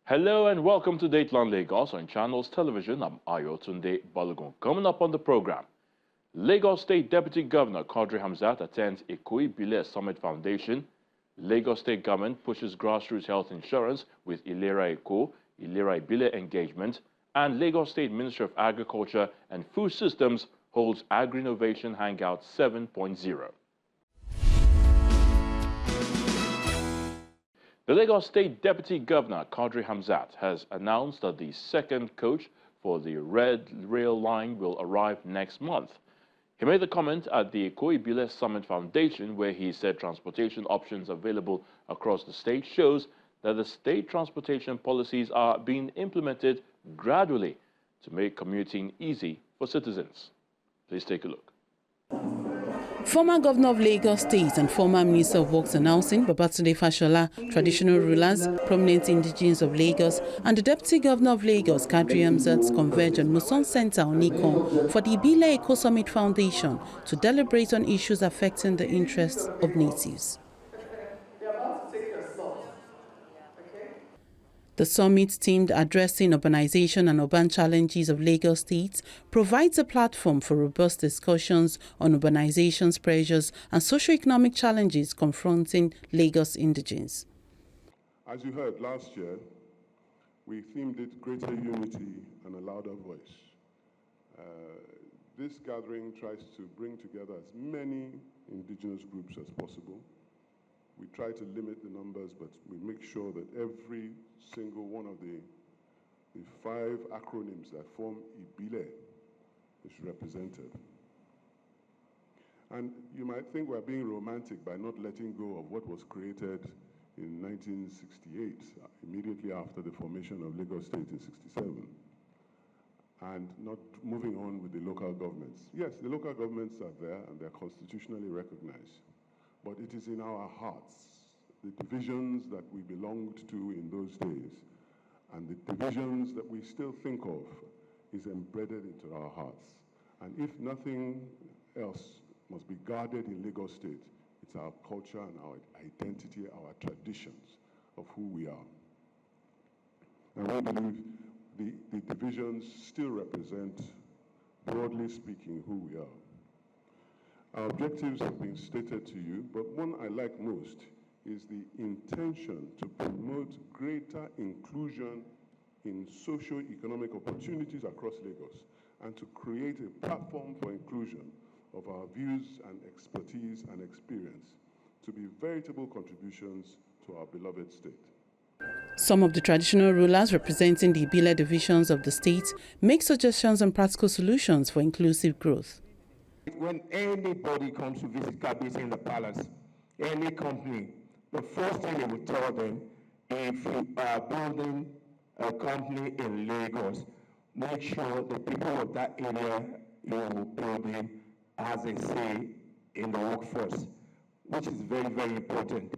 Hello and welcome to Dateline Lagos on Channels Television. I'm Ayotunde Balogun. Coming up on the program, Lagos State Deputy Governor Quadri Hamzat attends Ibile Summit Foundation. Lagos State Government pushes grassroots health insurance with Ilera Ibile engagement. And Lagos State Ministry of Agriculture and Food Systems holds Agrinnovation Hangout 7.0. The Lagos State Deputy Governor, Quadri Hamzat, has announced that the second coach for the Red Rail Line will arrive next month. He made the comment at the Ibile Summit Foundation, where he said transportation options available across the state shows that the state transportation policies are being implemented gradually to make commuting easy for citizens. Please take a look. Former Governor of Lagos State and former Minister of Works and Housing, Babatunde Fashola, traditional rulers, prominent indigenes of Lagos, and the Deputy Governor of Lagos, Quadri Hamzat, converge on Muson Center on Ikon for the Ibile Eco Summit Foundation to deliberate on issues affecting the interests of natives. The summit, themed addressing urbanization and urban challenges of Lagos State, provides a platform for robust discussions on urbanization's pressures and socio-economic challenges confronting Lagos indigenes. As you heard last year, we themed it Greater Unity and a Louder Voice. This gathering tries to bring together as many indigenous groups as possible. We try to limit the numbers, but we make sure that every single one of the 5 acronyms that form Ibile is represented. And you might think we're being romantic by not letting go of what was created in 1968, immediately after the formation of Lagos State in 67, and not moving on with the local governments. Yes, the local governments are there and they're constitutionally recognized. But it is in our hearts, the divisions that we belonged to in those days, and the divisions that we still think of is embedded into our hearts. And if nothing else must be guarded in Lagos State, it's our culture and our identity, our traditions of who we are. And we believe the divisions still represent, broadly speaking, who we are. Our objectives have been stated to you, but one I like most is the intention to promote greater inclusion in socio-economic opportunities across Lagos and to create a platform for inclusion of our views and expertise and experience to be veritable contributions to our beloved state. Some of the traditional rulers representing the Ibile divisions of the state make suggestions on practical solutions for inclusive growth. When anybody comes to visit Kabisi in the palace, any company, the first thing they will tell them, if you are building a company in Lagos, make sure the people of that area you will build in has a say in the workforce, which is very, very important.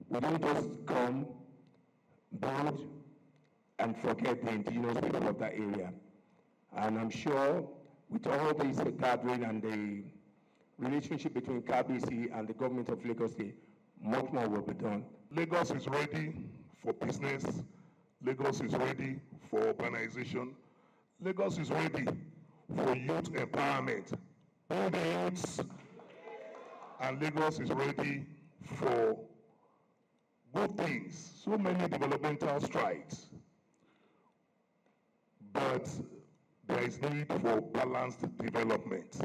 We don't just come, build, and forget the indigenous people of that area. And I'm sure with all this gathering and the relationship between KBC and the government of Lagos State, much more will be done. Lagos is ready for business. Lagos is ready for urbanization. Lagos is ready for youth empowerment. All the youths. And Lagos is ready for good things. So many developmental strides. But there is need for balanced development.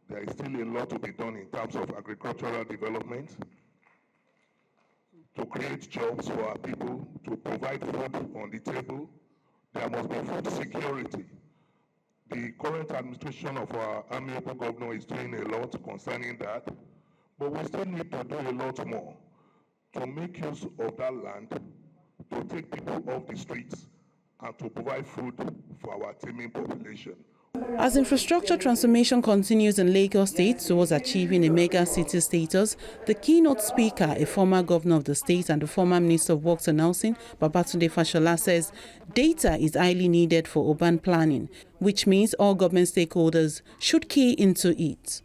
There is still a lot to be done in terms of agricultural development, to create jobs for our people, to provide food on the table. There must be food security. The current administration of our amiable governor is doing a lot concerning that, but we still need to do a lot more to make use of that land, to take people off the streets, and to provide food for our teeming population. As infrastructure transformation continues in Lagos State towards achieving a mega city status, the keynote speaker, a former governor of the state and the former Minister of Works and Housing, Babatunde Fashola, says data is highly needed for urban planning, which means all government stakeholders should key into it.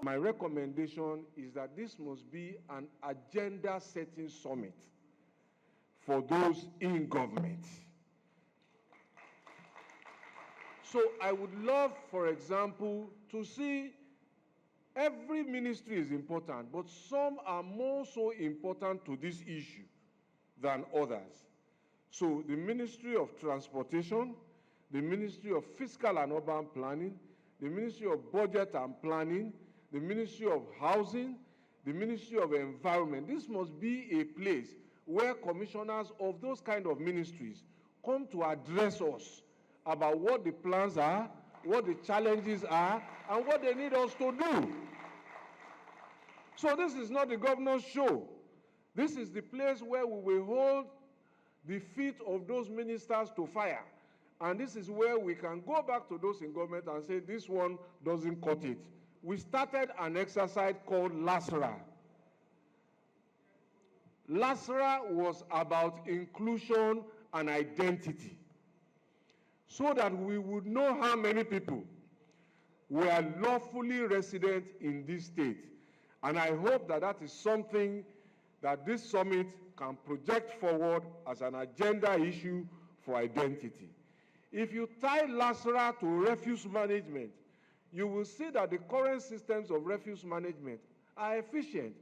My recommendation is that this must be an agenda-setting summit for those in government. So I would love, for example, to see every ministry is important, but some are more so important to this issue than others. So the Ministry of Transportation, the Ministry of Fiscal and Urban Planning, the Ministry of Budget and Planning, the Ministry of Housing, the Ministry of Environment. This must be a place where commissioners of those kind of ministries come to address us about what the plans are, what the challenges are, and what they need us to do. So this is not the governor's show. This is the place where we will hold the feet of those ministers to fire. And this is where we can go back to those in government and say, this one doesn't cut it. We started an exercise called LASRA. LASRA was about inclusion and identity, so that we would know how many people were lawfully resident in this state. And I hope that that is something that this summit can project forward as an agenda issue for identity. If you tie LASRA to refuse management, you will see that the current systems of refuse management are efficient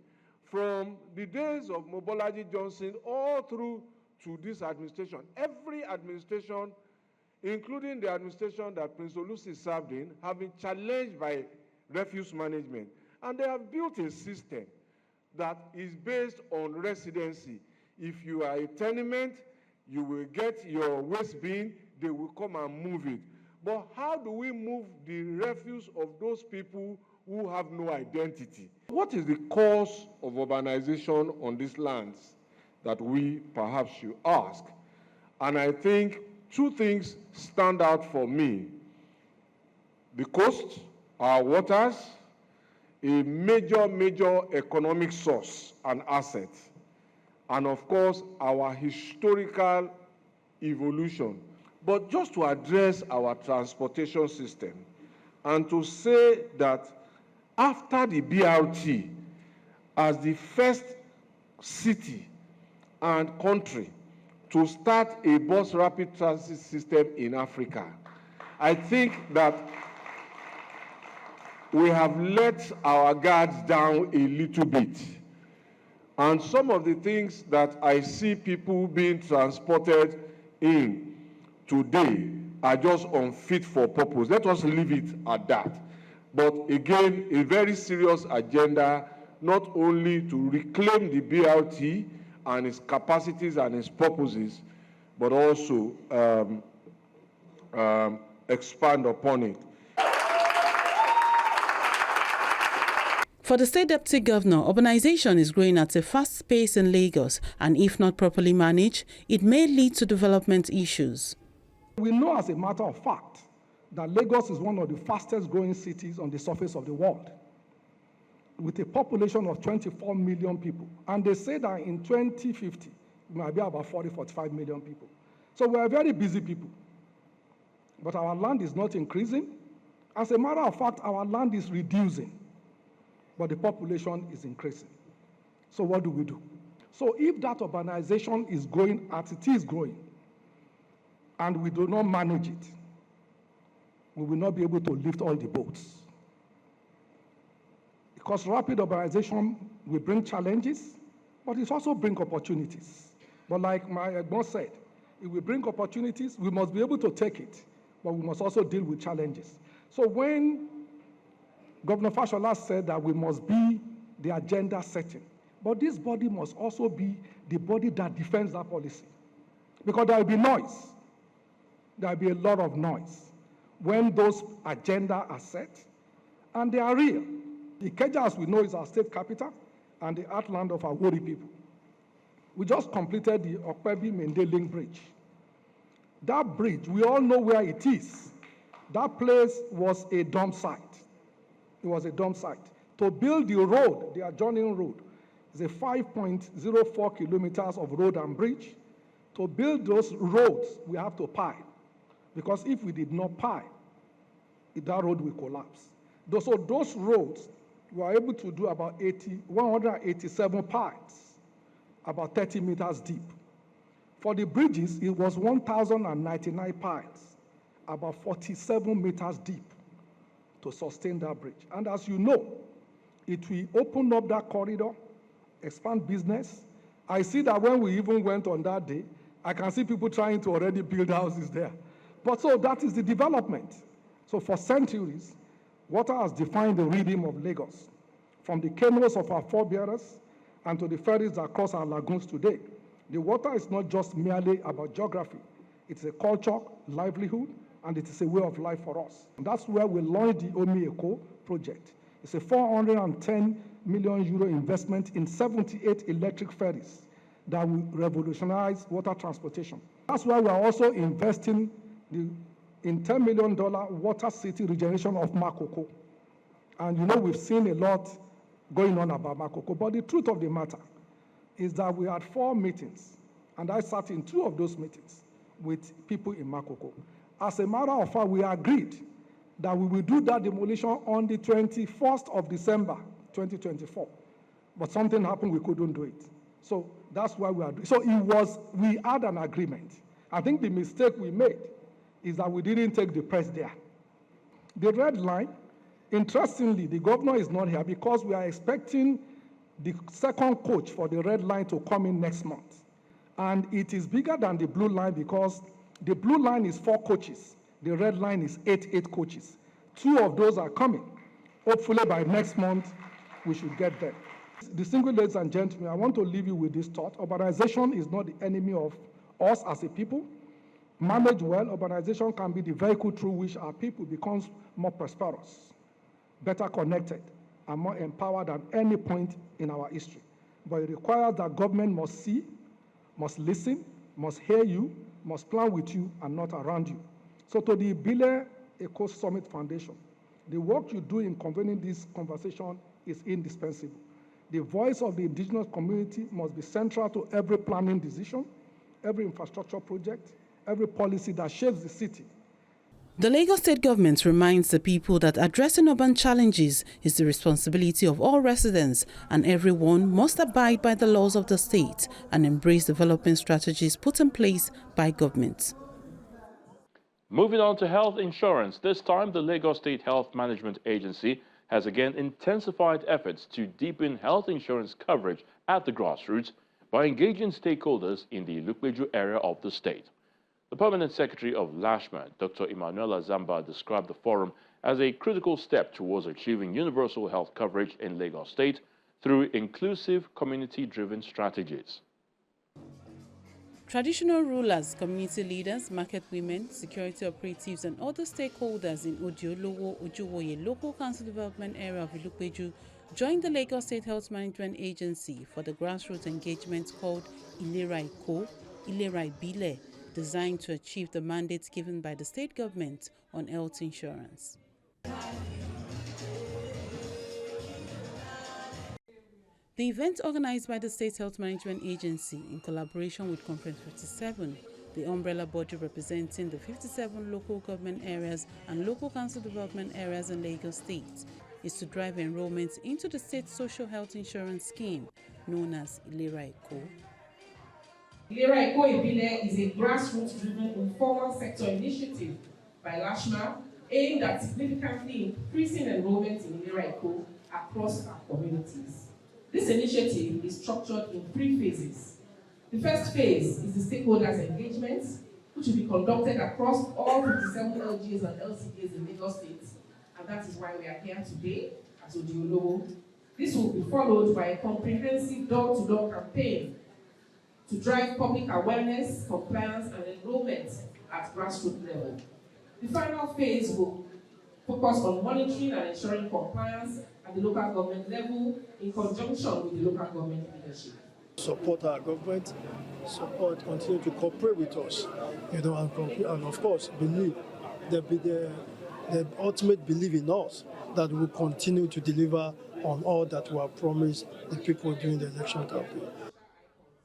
from the days of Mobolaji Johnson all through to this administration. Every administration, including the administration that Prince Olusi served in, have been challenged by refuse management. And they have built a system that is based on residency. If you are a tenement, you will get your waste bin, they will come and move it. But how do we move the refuse of those people who have no identity? What is the cause of urbanization on these lands that we perhaps should ask? And I think two things stand out for me. The coast, our waters, a major economic source and asset. And of course, our historical evolution. But just to address our transportation system and to say that after the BRT, as the first city and country to start a bus rapid transit system in Africa, I think that we have let our guards down a little bit. And some of the things that I see people being transported in today are just unfit for purpose. Let us leave it at that. But again, a very serious agenda, not only to reclaim the BRT and its capacities and its purposes, but also expand upon it. For the State Deputy Governor, urbanization is growing at a fast pace in Lagos, and if not properly managed, it may lead to development issues. We know as a matter of fact that Lagos is one of the fastest growing cities on the surface of the world, with a population of 24 million people. And they say that in 2050, it might be about 45 million people. So we are very busy people. But our land is not increasing. As a matter of fact, our land is reducing, but the population is increasing. So what do we do? So if that urbanization is growing as it is growing, and we do not manage it, we will not be able to lift all the boats. Because rapid urbanization will bring challenges, but it also brings opportunities. But like my boss said, it will bring opportunities, we must be able to take it, but we must also deal with challenges. So when Governor Fashola said that we must be the agenda setting, but this body must also be the body that defends that policy. Because there will be noise. There will be a lot of noise when those agendas are set, and they are real. Ikeja, as we know, is our state capital and the heartland of our Wori people. We just completed the Okpebi-Mende Link Bridge. That bridge, we all know where it is. That place was a dump site. It was a dump site. To build the road, the adjoining road, is a 5.04 kilometers of road and bridge. To build those roads, we have to pile. Because if we did not pile, that road will collapse. So those roads, we were able to do about 187 piles, about 30 meters deep. For the bridges, it was 1,099 piles, about 47 meters deep to sustain that bridge. And as you know, it will open up that corridor, expand business. I see that when we even went on that day, I can see people trying to already build houses there. But so that is the development. So for centuries, water has defined the rhythm of Lagos, from the canoes of our forebears and to the ferries that cross our lagoons today. The water is not just merely about geography. It's a culture, livelihood, and it is a way of life for us. And that's where we launched the Omi Eco project. It's a 410 million euro investment in 78 electric ferries that will revolutionize water transportation. That's why we are also investing in $10 million water city regeneration of Makoko. And you know, we've seen a lot going on about Makoko, but the truth of the matter is that we had 4 meetings, and I sat in 2 of those meetings with people in Makoko. As a matter of fact, we agreed that we will do that demolition on the 21st of December, 2024. But something happened, we couldn't do it. So that's why we are doing. So we had an agreement. I think the mistake we made is that we didn't take the press there. The red line, interestingly, the governor is not here because we are expecting the second coach for the red line to come in next month. And it is bigger than the blue line because the blue line is 4 coaches. The red line is 8 coaches. 2 of those are coming. Hopefully by next month, we should get them. Distinguished ladies and gentlemen, I want to leave you with this thought. Urbanization is not the enemy of us as a people. Managed well, urbanization can be the vehicle through which our people becomes more prosperous, better connected, and more empowered than any point in our history. But it requires that government must see, must listen, must hear you, must plan with you and not around you. So to the Ibile Eco Summit Foundation, the work you do in convening this conversation is indispensable. The voice of the indigenous community must be central to every planning decision, every infrastructure project, every policy that shapes the city. The Lagos State government reminds the people that addressing urban challenges is the responsibility of all residents, and everyone must abide by the laws of the state and embrace development strategies put in place by government. Moving on to health insurance, this time the Lagos State Health Management Agency has again intensified efforts to deepen health insurance coverage at the grassroots by engaging stakeholders in the Ilukpeju area of the state. The Permanent Secretary of LASHMA, Dr. Emmanuela Zamba, described the forum as a critical step towards achieving universal health coverage in Lagos State through inclusive, community-driven strategies. Traditional rulers, community leaders, market women, security operatives and other stakeholders in Odiolowo, Ojuwoye local council development area of Ilukpeju joined the Lagos State Health Management Agency for the grassroots engagement called Ilera Eko, Ilera Ibile, designed to achieve the mandates given by the state government on health insurance. The event, organized by the State Health Management Agency in collaboration with Conference 57, the umbrella body representing the 57 local government areas and local council development areas in Lagos State, is to drive enrollment into the state social health insurance scheme known as Ilera Eko. Ilera Eko Ibile is a grassroots-driven informal sector initiative by LASHMA aimed at significantly increasing enrollment in Ilera Eko across our communities. This initiative is structured in 3 phases. The first phase is the stakeholders' engagement, which will be conducted across all 57 LGAs and LCAs in Lagos State, and that is why we are here today at Odiolowo. This will be followed by a comprehensive door-to-door campaign to drive public awareness, compliance, and enrollment at grassroots level. The final phase will focus on monitoring and ensuring compliance at the local government level in conjunction with the local government leadership. Support our government, continue to cooperate with us, and of course believe the ultimate belief in us that we will continue to deliver on all that we have promised the people during the election campaign.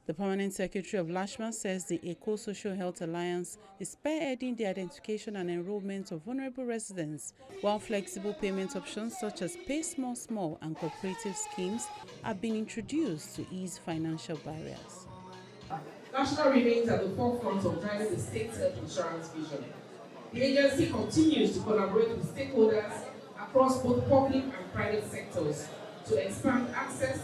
The Permanent Secretary of LASHMA says the Eco-Social Health Alliance is spearheading the identification and enrollment of vulnerable residents, while flexible payment options such as Pay Small Small and cooperative schemes have been introduced to ease financial barriers. National remains at the forefront of driving the state's health insurance vision. The agency continues to collaborate with stakeholders across both public and private sectors to expand access,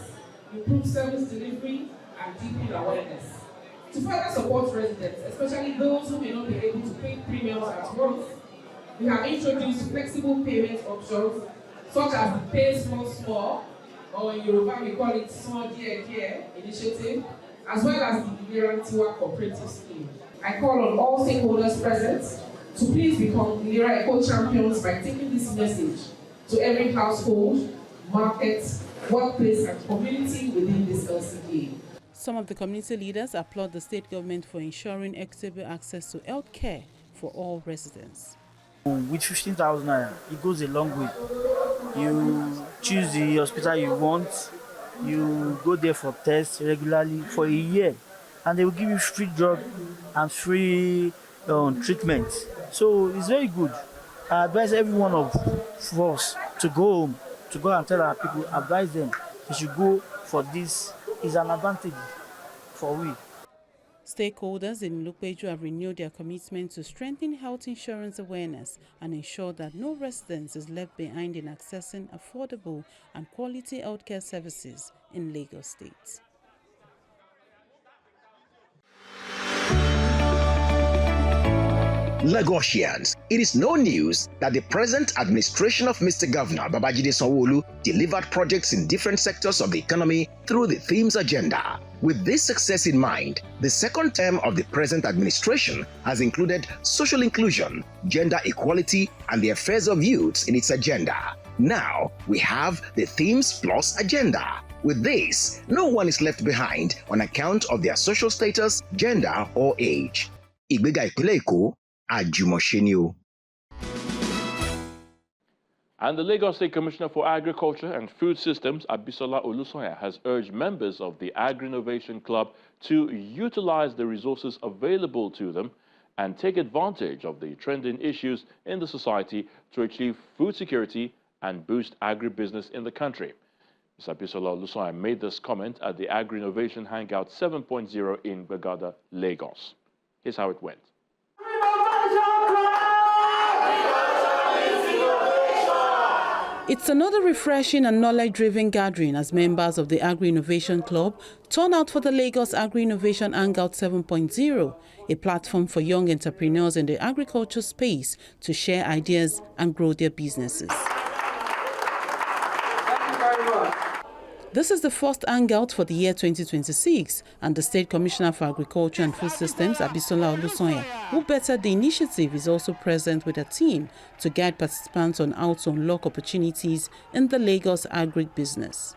improve service delivery, and deepen awareness. To further support residents, especially those who may not be able to pay premiums at once, we have introduced flexible payment options such as the Pay Small Small, or in Yoruba we call it Small Dear initiative, as well as the Ilera cooperative scheme. I call on all stakeholders present to please become Ilera Eco champions by taking this message to every household, market, workplace, and community within this LCA. Some of the community leaders applaud the state government for ensuring equitable access to health care for all residents. With 15,000 naira, it goes a long way. You choose the hospital you want, you go there for tests regularly for a year, and they will give you free drug and free treatment. So it's very good. I advise every one of us to go home, to go and tell our people, advise them, they should go for this. It's an advantage for we. Stakeholders in Ilupeju have renewed their commitment to strengthen health insurance awareness and ensure that no resident is left behind in accessing affordable and quality healthcare services in Lagos State. Lagosians, it is no news that the present administration of Mr. Governor Babajide Sanwo-Olu delivered projects in different sectors of the economy through the themes agenda. With this success in mind, the second term of the present administration has included social inclusion, gender equality, and the affairs of youths in its agenda. Now, we have the themes plus agenda. With this, no one is left behind on account of their social status, gender, or age. Ìgbéga ìpínlẹ̀ Èkó, àjùmọ̀ṣe. And the Lagos State Commissioner for Agriculture and Food Systems, Abisola Olusoya, has urged members of the Agrinnovation Club to utilize the resources available to them and take advantage of the trending issues in the society to achieve food security and boost agribusiness in the country. Mr. Abisola Olusoya made this comment at the Agrinnovation Hangout 7.0 in Bagada, Lagos. Here's how it went. It's another refreshing and knowledge-driven gathering as members of the Agri-Innovation Club turn out for the Lagos Agri-Innovation Hangout 7.0, a platform for young entrepreneurs in the agriculture space to share ideas and grow their businesses. This is the first Hangout for the year 2026, and the State Commissioner for Agriculture and Food Systems, Abisola Olusoya, who bettered the initiative, is also present with a team to guide participants on how to unlock opportunities in the Lagos agri-business.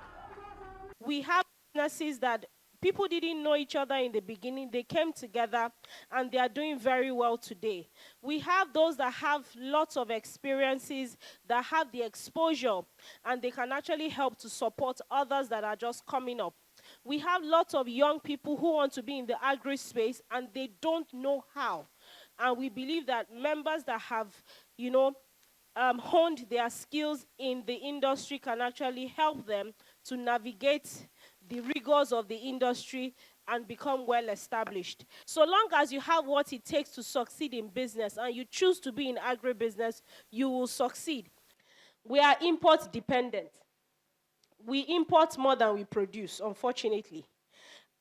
We have businesses that people didn't know each other in the beginning. They came together and they are doing very well today. We have those that have lots of experiences, that have the exposure, and they can actually help to support others that are just coming up. We have lots of young people who want to be in the agri space and they don't know how. And we believe that members that have, honed their skills in the industry can actually help them to navigate the rigors of the industry and become well established. So long as you have what it takes to succeed in business and you choose to be in agribusiness, you will succeed. We are import dependent. We import more than we produce, unfortunately.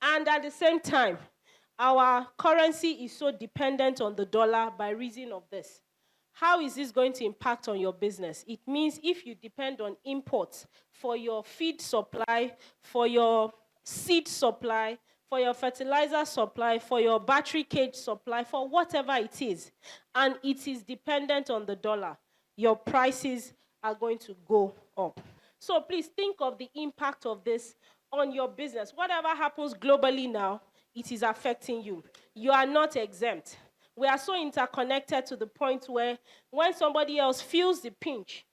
And at the same time, our currency is so dependent on the dollar by reason of this. How is this going to impact on your business? It means if you depend on imports for your feed supply, for your seed supply, for your fertilizer supply, for your battery cage supply, for whatever it is, and it is dependent on the dollar, your prices are going to go up. So please think of the impact of this on your business. Whatever happens globally now, it is affecting you. You are not exempt. We are so interconnected to the point where when somebody else feels the pinch,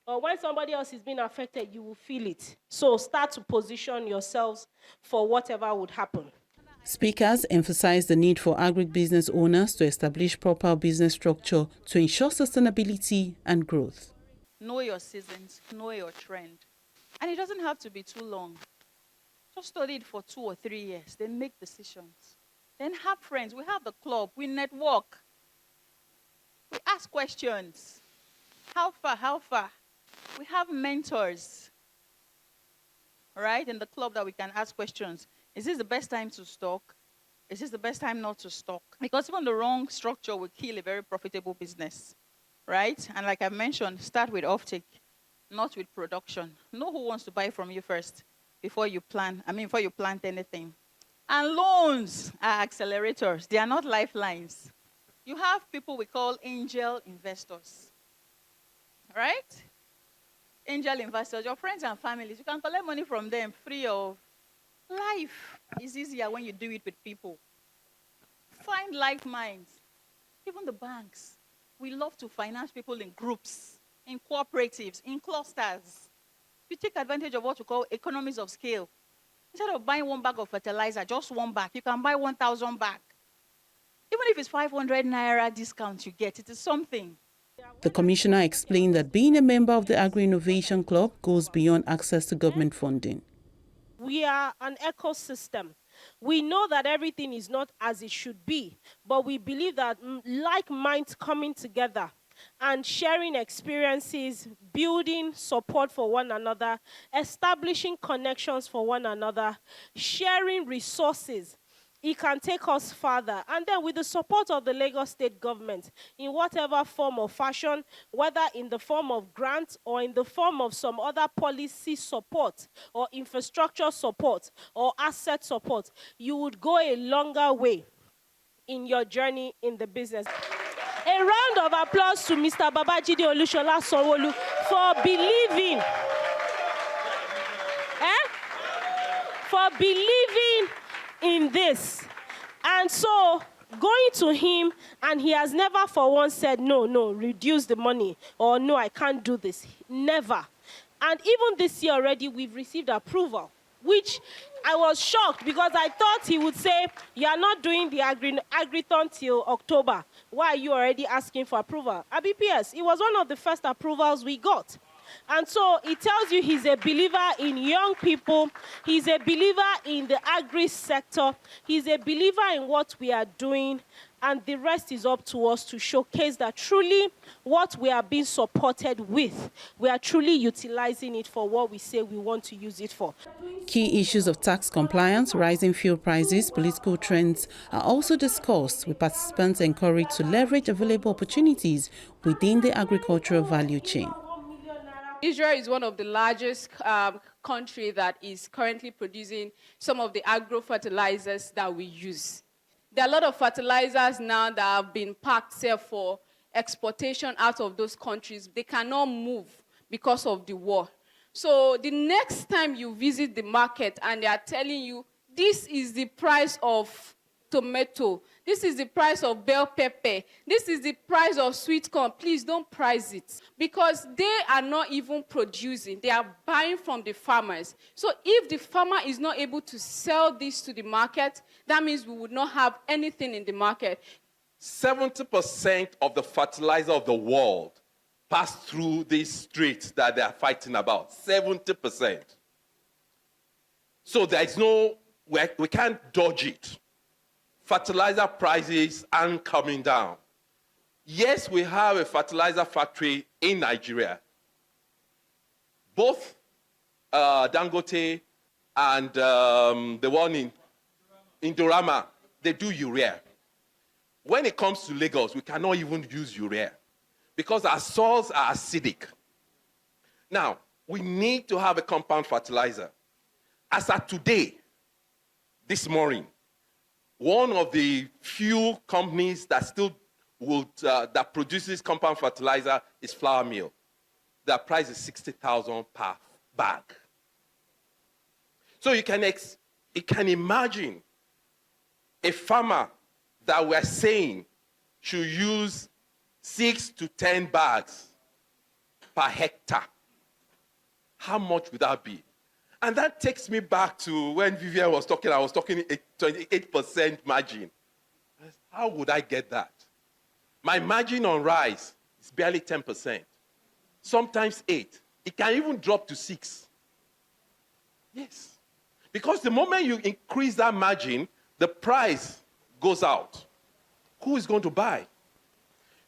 or when somebody else is being affected, you will feel it. So start to position yourselves for whatever would happen. Speakers emphasized the need for agribusiness owners to establish proper business structure to ensure sustainability and growth. Know your seasons, know your trend. And it doesn't have to be too long. Just study it for 2 or 3 years, then make decisions. Then have friends. We have the club. We network. We ask questions. How far? How far? We have mentors, right, in the club that we can ask questions. Is this the best time to stock? Is this the best time not to stock? Because even the wrong structure will kill a very profitable business, right? And like I mentioned, start with offtake, not with production. Know who wants to buy from you first before you before you plant anything. And loans are accelerators. They are not lifelines. You have people we call angel investors, right? Angel investors, your friends and families, you can collect money from them free of. Life is easier when you do it with people. Find like minds. Even the banks. We love to finance people in groups, in cooperatives, in clusters. You take advantage of what we call economies of scale. Instead of buying one bag of fertilizer, just one bag, you can buy 1,000 bags. Even if it's 500 naira discount you get, it is something. The commissioner explained that being a member of the Agri-Innovation Club goes beyond access to government funding. We are an ecosystem. We know that everything is not as it should be, but we believe that like minds coming together and sharing experiences, building support for one another, establishing connections for one another, sharing resources, it can take us further. And then with the support of the Lagos State government, in whatever form or fashion, whether in the form of grants or in the form of some other policy support or infrastructure support or asset support, you would go a longer way in your journey in the business. A round of applause to Mr. Babajide Olusola Sanwo-Olu for believing, in this. And so going to him, and he has never for once said, no, reduce the money, or no, I can't do this. Never. And even this year already, we've received approval, which I was shocked because I thought he would say, you are not doing the Agrithon till October. Why are you already asking for approval? At BPS, it was one of the first approvals we got. And so it tells you he's a believer in young people. He's a believer in the agri sector. He's a believer in what we are doing. And the rest is up to us to showcase that truly what we are being supported with, we are truly utilizing it for what we say we want to use it for. Key issues of tax compliance, rising fuel prices, political trends are also discussed, with participants encouraged to leverage available opportunities within the agricultural value chain. Israel is one of the largest countries that is currently producing some of the agro-fertilizers that we use. There are a lot of fertilizers now that have been packed there for exportation out of those countries. They cannot move because of the war. So the next time you visit the market and they are telling you, this is the price of tomato, this is the price of bell pepper, this is the price of sweet corn, please don't price it. Because they are not even producing, they are buying from the farmers. So if the farmer is not able to sell this to the market, that means we would not have anything in the market. 70% of the fertilizer of the world pass through these streets that they are fighting about. 70%. So there is no, we can't dodge it. Fertilizer prices aren't coming down. Yes, we have a fertilizer factory in Nigeria. Both Dangote and the one in Indorama, they do urea. When it comes to Lagos, we cannot even use urea because our soils are acidic. Now, we need to have a compound fertilizer. As of today, this morning, one of the few companies that still would, that produces compound fertilizer is Flour Mill. Their price is 60,000 per bag. So you can imagine a farmer that we're saying should use 6 to 10 bags per hectare. How much would that be? And that takes me back to when Vivian was talking, I was talking 28% margin. How would I get that? My margin on rice is barely 10%, sometimes 8. It can even drop to 6. Yes. Because the moment you increase that margin, the price goes out, who is going to buy?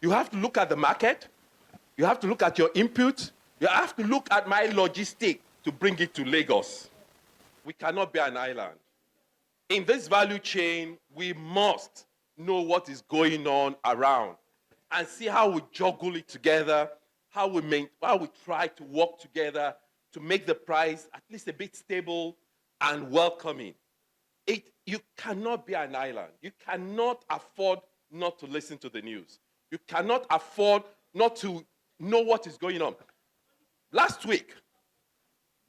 You have to look at the market. You have to look at your input. You have to look at my logistic to bring it to Lagos. We cannot be an island. In this value chain, we must know what is going on around and see how we juggle it together, how we try to work together to make the price at least a bit stable and welcoming. You cannot be an island. You cannot afford not to listen to the news. You cannot afford not to know what is going on. Last week,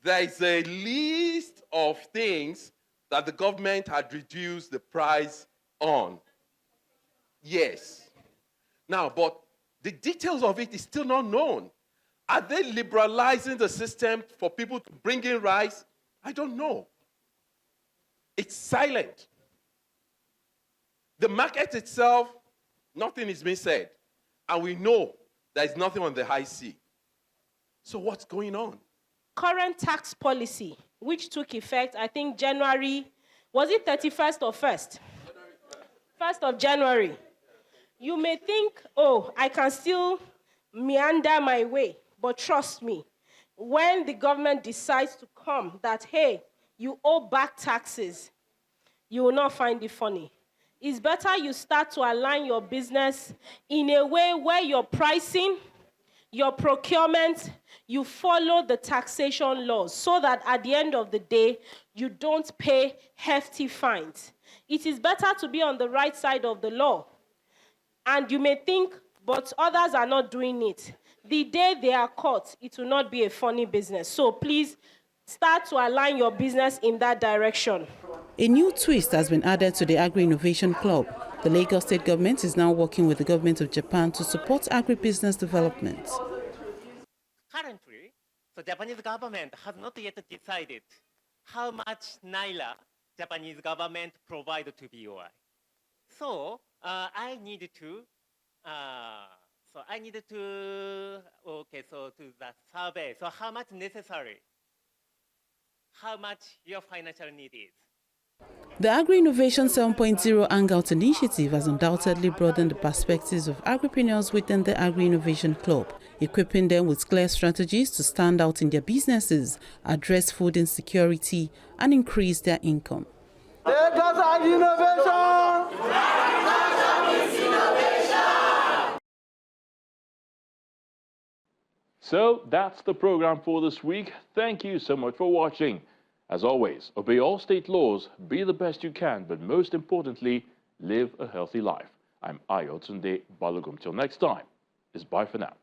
there is a list of things that the government had reduced the price on. Yes. Now, but the details of it is still not known. Are they liberalizing the system for people to bring in rice? I don't know. It's silent. The market itself, nothing is being said. And we know there is nothing on the high sea. So what's going on? Current tax policy, which took effect, I think, January, was it 31st or 1st? 1st of January. You may think, oh, I can still meander my way, but trust me, when the government decides to come that, hey, you owe back taxes, you will not find it funny. It's better you start to align your business in a way where your pricing, your procurement, you follow the taxation laws so that at the end of the day, you don't pay hefty fines. It is better to be on the right side of the law. And you may think, but others are not doing it. The day they are caught, it will not be a funny business. So please start to align your business in that direction. A new twist has been added to the Agri-Innovation Club. The Lagos state government is now working with the government of Japan to support agri-business development. Currently, the Japanese government has not yet decided how much naira Japanese government provide to BOI. So I need to to the survey. So how much necessary? How much your financial need is? The Agri-Innovation 7.0 Hangout initiative has undoubtedly broadened the perspectives of agripreneurs within the Agri-Innovation Club, equipping them with clear strategies to stand out in their businesses, address food insecurity, and increase their income. Lagos Agri-Innovation! So that's the program for this week. Thank you so much for watching. As always, obey all state laws, be the best you can, but most importantly, live a healthy life. I'm Ayotunde Balugum. Till next time, it's bye for now.